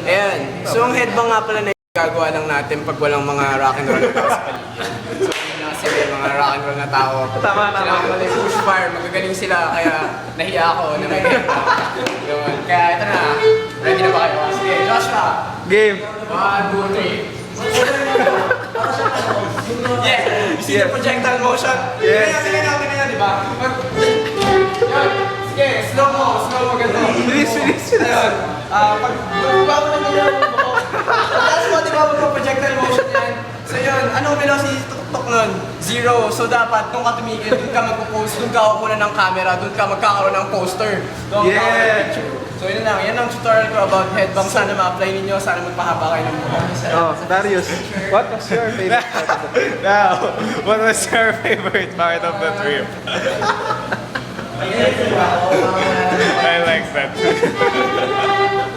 Ayan. So, ang headbang nga pala na gagawa lang natin pag walang mga rock and roll na tao sa paligid. So, yun na kasi may mga rock and roll na tao. Tama. Sila pala yung push fire. Magagaling sila. Kaya nahiya ako na may headbang. Yun. Kaya ito na. Ready na ba kayo? Sige, Joshua. Game. 1, 2, 3. Yes! You see the projectile motion? Yes. Sige na, di ba? Yun. Sige, slow mo, ganda. Bilis. Ayun. Pag bago na yung buko. Tapos mo, di ba, magpa-projectile motion yan? So yun, anong velocity tutok nun? 0. So dapat, nung ka tumigil, dun ka magpo-post, dun ka kukunan ng camera, dun ka magkakaroon ng poster. Dun ka magkakaroon ng picture. So yun lang, yan ang tutorial ko about headbang. Sana ma-apply ninyo, sana magpahaba kayo ng buko. Oh, Darius, what was your favorite part of the trip? Now, what was your favorite part of the trip? I like that.